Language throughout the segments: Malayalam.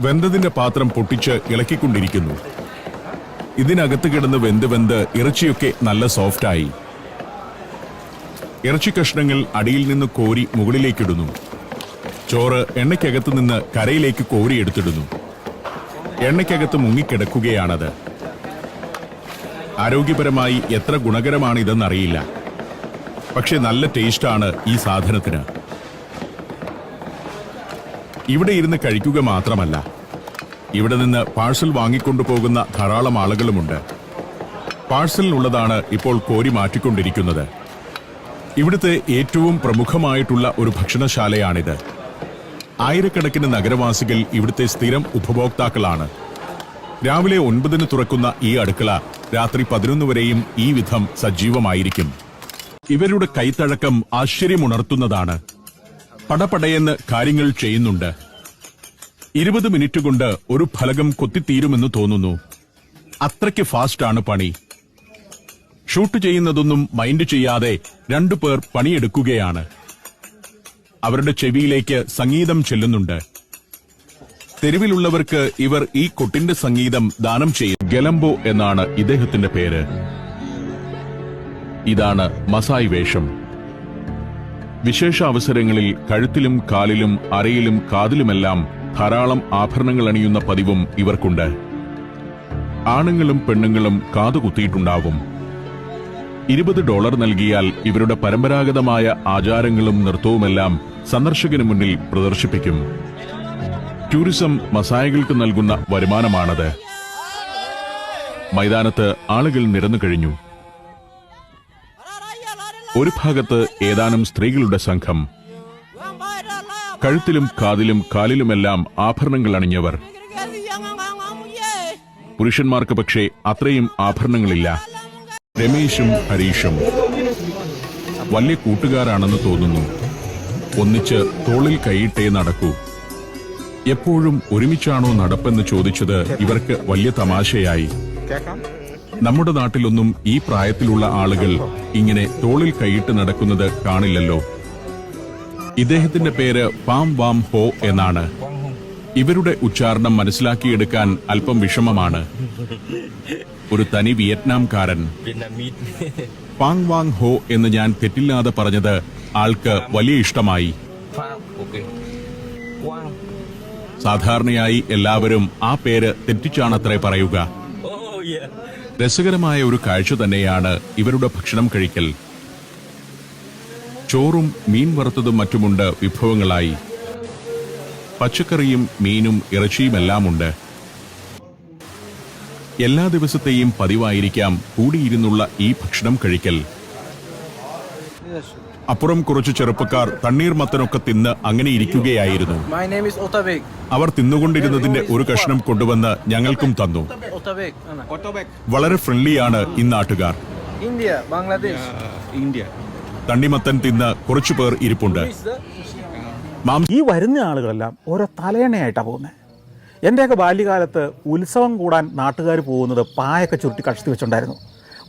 വെന്തതിന്റെ പാത്രം പൊട്ടിച്ച് ഇളക്കിക്കൊണ്ടിരിക്കുന്നു. ഇതിനകത്ത് കിടന്ന് വെന്ത് ഇറച്ചിയൊക്കെ നല്ല സോഫ്റ്റായി. ഇറച്ചി കഷ്ണങ്ങൾ അടിയിൽ നിന്ന് കോരി മുകളിലേക്കിടുന്നു. ചോറ് എണ്ണയ്ക്കകത്ത് നിന്ന് കരയിലേക്ക് കോരിയെടുത്തിടുന്നു. എണ്ണയ്ക്കകത്ത് മുങ്ങിക്കിടക്കുകയാണത്. ആരോഗ്യപരമായി എത്ര ഗുണകരമാണിതെന്നറിയില്ല. പക്ഷെ നല്ല ടേസ്റ്റാണ് ഈ സാധനത്തിന്. ഇവിടെ ഇരുന്ന് കഴിക്കുക മാത്രമല്ല, ഇവിടെ നിന്ന് പാഴ്സൽ വാങ്ങിക്കൊണ്ടു പോകുന്ന ധാരാളം ആളുകളുമുണ്ട്. പാഴ്സലിനുള്ളതാണ് ഇപ്പോൾ കോരി മാറ്റിക്കൊണ്ടിരിക്കുന്നത്. ഇവിടുത്തെ ഏറ്റവും പ്രമുഖമായിട്ടുള്ള ഒരു ഭക്ഷണശാലയാണിത്. ആയിരക്കണക്കിന് നഗരവാസികൾ ഇവിടുത്തെ സ്ഥിരം ഉപഭോക്താക്കളാണ്. രാവിലെ 9 തുറക്കുന്ന ഈ അടുക്കള രാത്രി 11 വരെയും ഈ വിധം സജീവമായിരിക്കും. ഇവരുടെ കൈത്തഴക്കം ആശ്ചര്യമുണർത്തുന്നതാണ്. പടപടയെന്ന് കാര്യങ്ങൾ ചെയ്യുന്നുണ്ട്. 20 മിനിറ്റ് കൊണ്ട് ഒരു ഫലകം കൊത്തിത്തീരുമെന്ന് തോന്നുന്നു. അത്രയ്ക്ക് ഫാസ്റ്റാണ് പണി. ഷൂട്ട് ചെയ്യുന്നതൊന്നും മൈൻഡ് ചെയ്യാതെ 2 പേർ പണിയെടുക്കുകയാണ്. അവരുടെ ചെവിയിലേക്ക് സംഗീതം ചെല്ലുന്നുണ്ട്. തെരുവിലുള്ളവർക്ക് ഇവർ ഈ കൊട്ടിന്റെ സംഗീതം ദാനം ചെയ്യും. ഗലംബോ എന്നാണ് ഇദ്ദേഹത്തിന്റെ പേര്. ഇതാണ് മസായി വേഷം. വിശേഷ അവസരങ്ങളിൽ കഴുത്തിലും കാലിലും അരയിലും കാതിലുമെല്ലാം ധാരാളം ആഭരണങ്ങൾ അണിയുന്ന പതിവും ഇവർക്കുണ്ട്. ആണുങ്ങളും പെണ്ണുങ്ങളും കാതുകുത്തിയിട്ടുണ്ടാവും. $20 നൽകിയാൽ ഇവരുടെ പരമ്പരാഗതമായ ആചാരങ്ങളും നൃത്തവുമെല്ലാം സന്ദർശകന് മുന്നിൽ പ്രദർശിപ്പിക്കും. ടൂറിസം മസായികൾക്ക് നൽകുന്ന വരുമാനമാണത്. മൈതാനത്ത് ആളുകൾ നിരന്നു കഴിഞ്ഞു. ഒരു ഭാഗത്ത് ഏതാനും സ്ത്രീകളുടെ സംഘം. കഴുത്തിലും കാതിലും കാലിലുമെല്ലാം ആഭരണങ്ങൾ അണിഞ്ഞവർ. പുരുഷന്മാർക്ക് പക്ഷേ അത്രയും ആഭരണങ്ങളില്ല. രമേശും ഹരീഷും വലിയ കൂട്ടുകാരാണെന്ന് തോന്നുന്നു. ഒന്നിച്ച് തോളിൽ കൈയിട്ടേ നടക്കൂ. എപ്പോഴും ഒരുമിച്ചാണോ നടപ്പെന്ന് ചോദിച്ചത് ഇവർക്ക് വലിയ തമാശയായി. നമ്മുടെ നാട്ടിലൊന്നും ഈ പ്രായത്തിലുള്ള ആളുകൾ ഇങ്ങനെ തോളിൽ കൈയിട്ട് നടക്കുന്നത് കാണില്ലല്ലോ. ഇദ്ദേഹത്തിന്റെ പേര് പാം വാം ഹോ എന്നാണ്. ഇവരുടെ ഉച്ചാരണം മനസ്സിലാക്കിയെടുക്കാൻ അല്പം വിഷമമാണ്. ഒരു തനി വിയറ്റ്നാംകാരൻ. പാങ് വാങ് ഹോ എന്ന് ഞാൻ തെറ്റില്ലാതെ പറഞ്ഞത് ആൾക്ക് വലിയ ഇഷ്ടമായി. സാധാരണയായി എല്ലാവരും ആ പേര് തെറ്റിച്ചാണത്രേ പറയുക. രസകരമായ ഒരു കാഴ്ച തന്നെയാണ് ഇവരുടെ ഭക്ഷണം കഴിക്കൽ. ചോറും മീൻ വറുത്തതും മറ്റുമുണ്ട് വിഭവങ്ങളായി. പച്ചക്കറിയും മീനും ഇറച്ചിയുമെല്ലാമുണ്ട്. എല്ലാ ദിവസത്തെയും പതിവായിരിക്കാം കൂടിയിരുന്നുള്ള ഈ ഭക്ഷണം കഴിക്കൽ. അപ്പുറം കുറച്ച് ചെറുപ്പക്കാർ തണ്ണീർമത്തനൊക്കെ തിന്ന് അങ്ങനെ ഇരിക്കുകയായിരുന്നു. അവർ തിന്നുകൊണ്ടിരുന്നതിന്റെ ഒരു കഷ്ണം കൊണ്ടുവന്ന് ഞങ്ങൾക്കും തന്നു. വളരെ ഫ്രണ്ട്ലിയാണ് ഈ നാട്ടുകാർ. തണ്ണിമത്തൻ തിന്ന് കുറച്ചുപേർ ഇരിപ്പുണ്ട്. ഈ വരുന്ന ആളുകളെല്ലാം ഓരോ തലയണയായിട്ടാണ് പോകുന്നത്. എൻ്റെയൊക്കെ ബാല്യകാലത്ത് ഉത്സവം കൂടാൻ നാട്ടുകാർ പോകുന്നത് പായൊക്കെ ചുരുട്ടി കഷ്ടി വെച്ചിട്ടുണ്ടായിരുന്നു.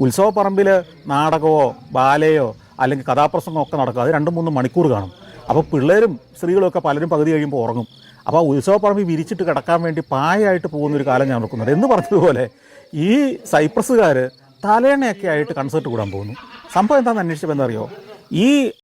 ഉത്സവപ്പറമ്പിൽ നാടകമോ ബാലയോ അല്ലെങ്കിൽ കഥാപ്രസംഗമോ ഒക്കെ നടക്കും. അത് 2-3 മണിക്കൂർ കാണും. അപ്പോൾ പിള്ളേരും സ്ത്രീകളൊക്കെ പലരും പകുതി കഴിയുമ്പോൾ ഉറങ്ങും. അപ്പോൾ ആ ഉത്സവപ്പറമ്പിൽ വിരിച്ചിട്ട് കിടക്കാൻ വേണ്ടി പായായിട്ട് പോകുന്നൊരു കാലം ഞാൻ ഓർക്കുന്നുണ്ട്. എന്ന് പറഞ്ഞതുപോലെ ഈ സൈപ്രസുകാർ തലയണയൊക്കെ ആയിട്ട് കൺസേർട്ട് കൂടാൻ പോകുന്നു. സംഭവം എന്താണെന്ന് അന്വേഷിച്ചപ്പോൾ എന്താ അറിയോ, ഈ